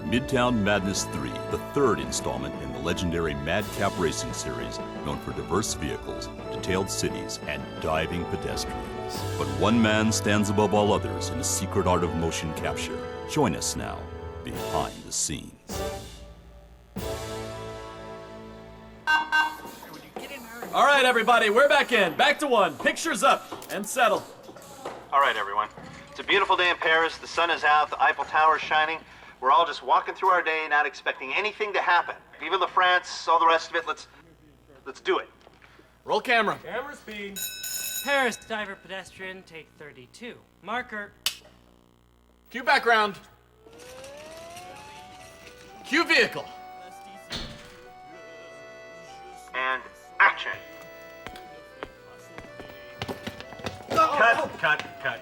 Midtown Madness 3, the third installment in the legendary Madcap Racing series, known for diverse vehicles, detailed cities, and diving pedestrians. But one man stands above all others in the secret art of motion capture. Join us now, behind the scenes. All right, everybody, we're back in. Back to one. Pictures up and settle. All right, everyone. It's a beautiful day in Paris. The sun is out. The Eiffel Tower is shining. We're all just walking through our day, not expecting anything to happen. Vive la France, all the rest of it. Let's do it. Roll camera. Camera speed. Paris diver pedestrian, take 32. Marker. Cue background. Cue vehicle. And action. Cut.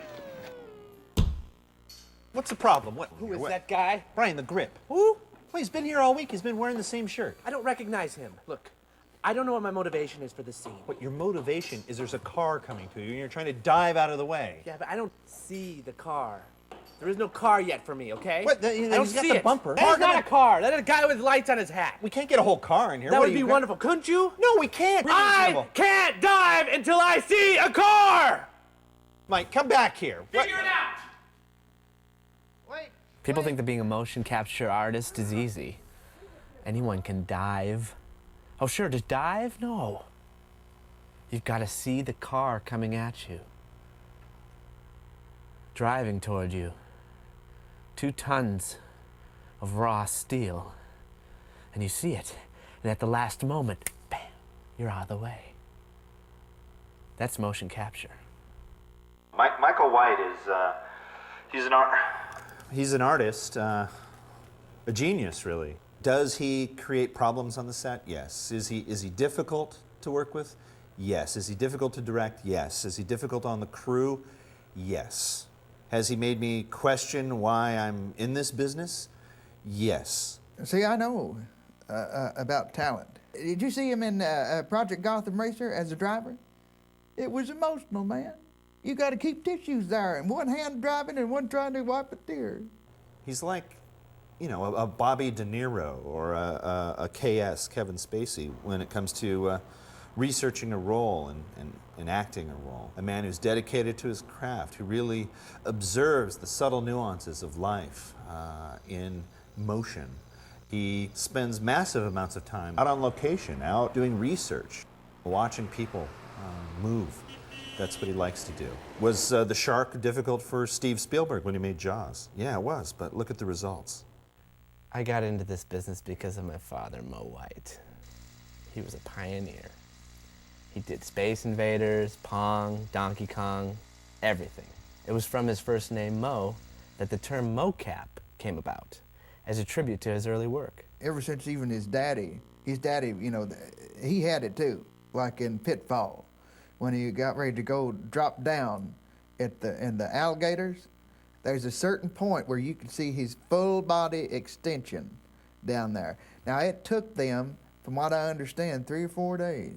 What's the problem? Who is that guy? Brian, the grip. Who? Well, he's been here all week. He's been wearing the same shirt. I don't recognize him. Look, I don't know what my motivation is for this scene. What your motivation is there's a car coming to you and you're trying to dive out of the way. Yeah, but I don't see the car. There is no car yet for me, okay? What? I don't He's got see the it. bumper. That is not a car. That is a guy with lights on his hat. We can't get a whole car in here. That What would are you, be wonderful. Couldn't you? No, we can't. I can't dive until I see a car! Mike, come back here. Figure it out! People think that being a motion capture artist is easy. Anyone can dive. Oh, sure, just dive? No. You've got to see the car coming at you, driving toward you. 2 tons of raw steel. And you see it, and at the last moment, bam, you're out of the way. That's motion capture. Michael White is, He's an artist, a genius, really. Does he create problems on the set? Yes. Is he difficult to work with? Yes. Is he difficult to direct? Yes. Is he difficult on the crew? Yes. Has he made me question why I'm in this business? Yes. See, I know about talent. Did you see him in Project Gotham Racer as a driver? It was emotional, man. You got to keep tissues there, and one hand driving and one trying to wipe a tear. He's like, you know, a Bobby De Niro or a KS, Kevin Spacey, when it comes to researching a role and acting a role. A man who's dedicated to his craft, who really observes the subtle nuances of life in motion. He spends massive amounts of time out on location, out doing research, watching people move. That's what he likes to do. Was the shark difficult for Steve Spielberg when he made Jaws? Yeah, it was, but look at the results. I got into this business because of my father, Mo White. He was a pioneer. He did Space Invaders, Pong, Donkey Kong, everything. It was from his first name, Mo, that the term mocap came about, as a tribute to his early work. Ever since even his daddy, you know, he had it too, like in Pitfall. When he got ready to go drop down in the alligators, there's a certain point where you can see his full body extension down there. Now, it took them, from what I understand, 3 or 4 days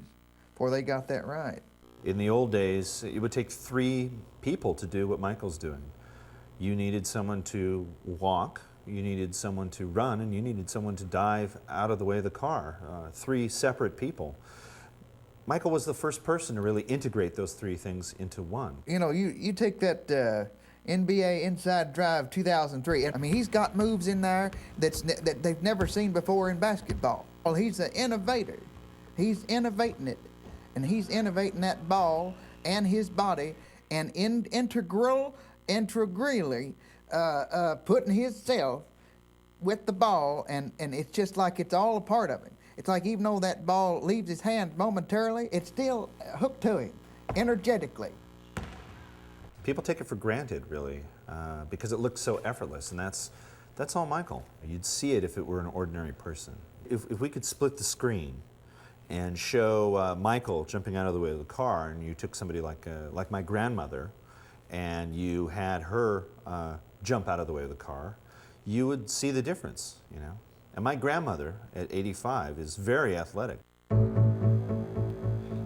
before they got that right. In the old days, it would take 3 people to do what Michael's doing. You needed someone to walk, you needed someone to run, and you needed someone to dive out of the way of the car. 3 separate people. Michael was the first person to really integrate those 3 things into one. You know, you take that NBA Inside Drive 2003, I mean, he's got moves in there that they've never seen before in basketball. Well, he's an innovator. He's innovating it, and he's innovating that ball and his body, and integrally putting himself with the ball, and it's just like it's all a part of him. It's like even though that ball leaves his hand momentarily, it's still hooked to him, energetically. People take it for granted, really, because it looks so effortless, and that's all Michael. You'd see it if it were an ordinary person. If we could split the screen and show Michael jumping out of the way of the car, and you took somebody like my grandmother, and you had her jump out of the way of the car, you would see the difference, you know. And my grandmother, at 85, is very athletic.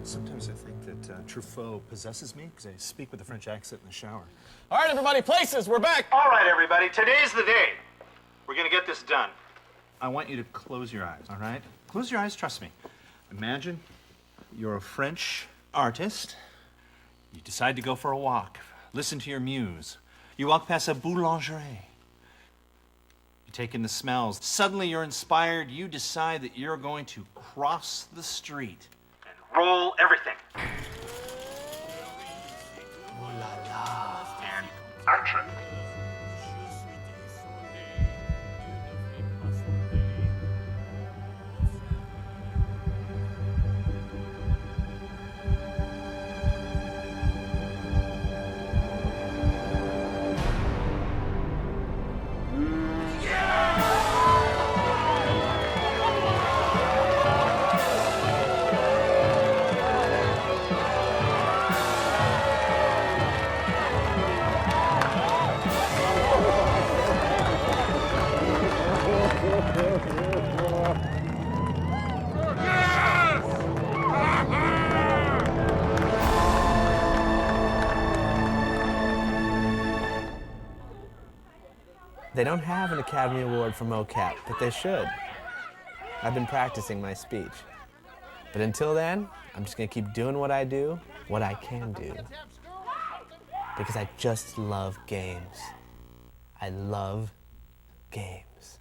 Sometimes I think that Truffaut possesses me because I speak with a French accent in the shower. All right, everybody, places, we're back. All right, everybody, today's the day. We're gonna get this done. I want you to close your eyes, all right? Close your eyes, trust me. Imagine you're a French artist. You decide to go for a walk. Listen to your muse. You walk past a boulangerie. You take in the smells. Suddenly you're inspired. You decide that you're going to cross the street. And roll everything. Ooh la la. And action. They don't have an Academy Award for mocap, but they should. I've been practicing my speech. But until then, I'm just gonna keep doing what I do, what I can do. Because I just love games. I love games.